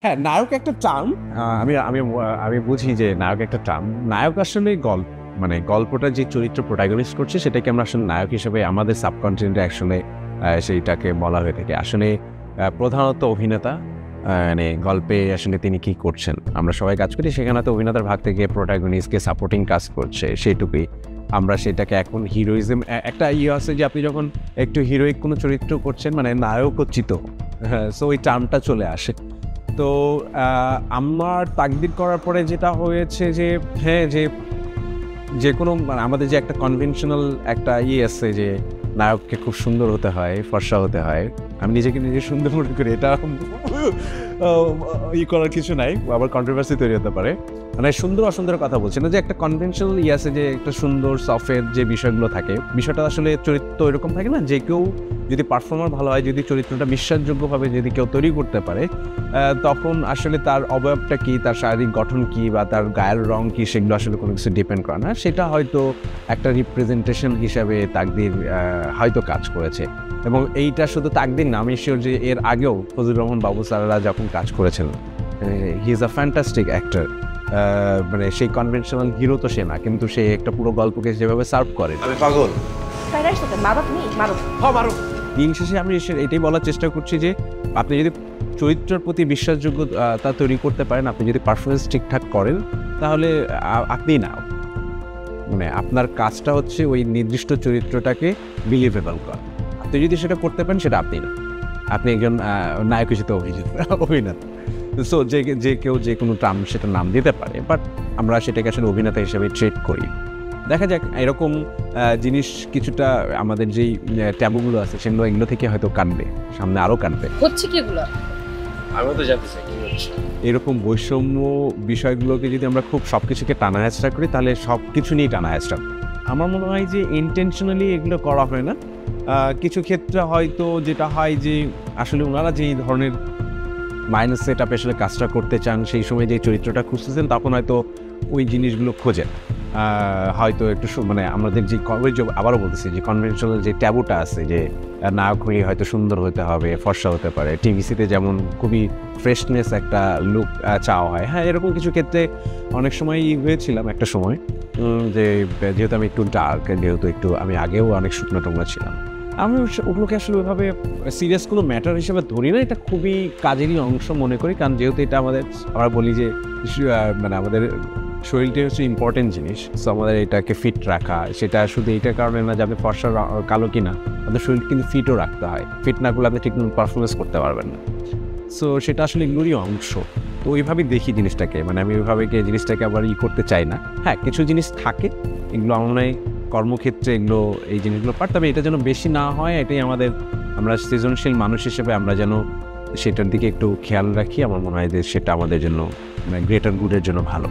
হ্যাঁ, নায়ক একটা টার্ম। আমি আমি আমি বুঝি যে নায়ক একটা টার্ম। নায়ক আসলে মানে গল্পটা যে চরিত্র প্রোটাগনিস্ট করছে সেটাকে আমরা আসলে নায়ক হিসেবে আমাদের সাবকন্টিনেন্টে আসলে সেইটাকে বলা হয়ে থাকে। আসলে প্রধানত অভিনেতা মানে গল্পে আসলে তিনি কি করছেন আমরা সবাই কাজ করি, সেখানে তো অভিনেতার ভাগ থেকে প্রোটাগনিস্টকে সাপোর্টিং কাজ করছে সেইটুকুই। আমরা সেটাকে এখন হিরোইজম একটা আছে যে আপনি যখন একটু হিরোইক কোনো চরিত্র করছেন মানে নায়কোচিত, হ্যাঁ, সো ওই টার্মটা চলে আসে। তো আমার তাকদির করার পরে যেটা হয়েছে যে হ্যাঁ, যে কোনো মানে আমাদের যে একটা কনভেনশনাল একটা আছে যে নায়ককে খুব সুন্দর হতে হয়, ফর্সা হতে হয়। আমি নিজেকে নিজে সুন্দর মনে করি, এটা করার কিছু নাই, আবার কন্ট্রোভার্সি তৈরি হতে পারে। মানে সুন্দর অসুন্দরের কথা বলছি না, যে একটা কনভেনশনাল আছে যে একটা সুন্দর সফের যে বিষয়গুলো থাকে, বিষয়টা আসলে চরিত্র এরকম থাকে না যে কেউ যদি পারফর্মার ভালো হয়, যদি চরিত্রটা বিশ্বাসযোগ্যভাবে যদি কেউ তৈরি করতে পারে, তখন আসলে তার অবয়বটা কি, তার শারীরিক গঠন কি বা তার গায়ের রং কি, সেগুলো আসলে কোনো কিছু ডিপেন্ড করে না। সেটা হয়তো একটা রিপ্রেজেন্টেশন হিসাবে তাকদির হয়তো কাজ করেছে। এবং এইটা শুধু তাকদির না, আমি শিওর যে এর আগেও ফজলুর রহমান বাবু স্যাররা যখন কাজ করেছেন, he is a fantastic actor. মানে সেই কনভেনশনাল হিরো তো সে না, কিন্তু সে একটা পুরো গল্পকে যেভাবে সার্ভ করে, আমি পাগল। দিন শেষে আমি এটাই বলার চেষ্টা করছি যে আপনি যদি চরিত্রের প্রতি বিশ্বাসযোগ্যতা তৈরি করতে পারেন, আপনি যদি পারফরমেন্স ঠিকঠাক করেন, তাহলে আপনি না, মানে আপনার কাজটা হচ্ছে ওই নির্দিষ্ট চরিত্রটাকে বিলিভেবল করা। আপনি যদি সেটা করতে পারেন, সেটা আপনি না, আপনি একজন নায়ক হিসেবে অভিনেতা। সো যে কেউ যে কোনো সেটা নাম দিতে পারে, বাট আমরা সেটাকে আসলে অভিনেতা হিসেবে ট্রিট করি। দেখা যাক, এরকম জিনিস কিছুটা আমাদের যেই ট্যাবুগুলো আছে এগুলো থেকে হয়তো কাটবে, সামনে আরও কাটবে। হচ্ছে কি এগুলো? আমি তো জানতে চাই কি হচ্ছে। এরকম বৈষম্য বিষয়গুলোকে যদি আমরা খুব সব কিছুকে টানা হেঁচড়া করি, তাহলে সব কিছু নিয়েই টানা হেঁচড়া। আমার মনে হয় যে ইন্টেনশনালি এগুলো করা হয় না। কিছু ক্ষেত্রে হয়তো যেটা হয় যে আসলে ওনারা যেই ধরনের মাইন্ড সেট আপে আসলে কাজটা করতে চান, সেই সময় যে চরিত্রটা খুঁজতেছেন, তখন হয়তো ওই জিনিসগুলো খোঁজেন। হয়তো একটু মানে আমাদের যে আবারও বলতেছি যে কনভেনশনাল যে ট্যাবুটা আছে যে নায়ক হয়ে হয়তো সুন্দর হতে হবে, ফর্সা হতে পারে, টিভিসিতে যেমন খুবই ফ্রেশনেস একটা লুক চাওয়া হয়, হ্যাঁ, এরকম কিছু ক্ষেত্রে অনেক সময় হয়েছিলাম একটা সময় যে যেহেতু আমি একটু ডার্ক, যেহেতু একটু আমি আগেও অনেক শুকনো টুকনো ছিলাম, আমি ওগুলোকে আসলে ওইভাবে সিরিয়াস কোনো ম্যাটার হিসেবে ধরি না। এটা খুবই কাজেরই অংশ মনে করি, কারণ যেহেতু এটা আমাদের, আমরা বলি যে মানে আমাদের শরীরটাই হচ্ছে ইম্পর্টেন্ট জিনিস। সো আমাদের এটাকে ফিট রাখা, সেটা শুধু এইটার কারণে না যে আপনি ফর্সা কালো কিনা, আমাদের শরীর কিন্তু ফিটও রাখতে হয়। ফিট না করলে আপনি ঠিক পারফরমেন্স করতে পারবেন না। সো সেটা আসলে এগুলোরই অংশ। তো ওইভাবেই দেখি জিনিসটাকে, মানে আমি ওইভাবে জিনিসটাকে আবার করতে চাই না। হ্যাঁ, কিছু জিনিস থাকে, এগুলো আমার মনে হয় কর্মক্ষেত্রে এগুলো এই জিনিসগুলো তবে এটা যেন বেশি না হয়, এটাই আমরা সৃজনশীল মানুষ হিসেবে আমরা যেন সেটার দিকে একটু খেয়াল রাখি। আমার মনে হয় যে সেটা আমাদের জন্য, মানে গ্রেটার গুডের জন্য ভালো।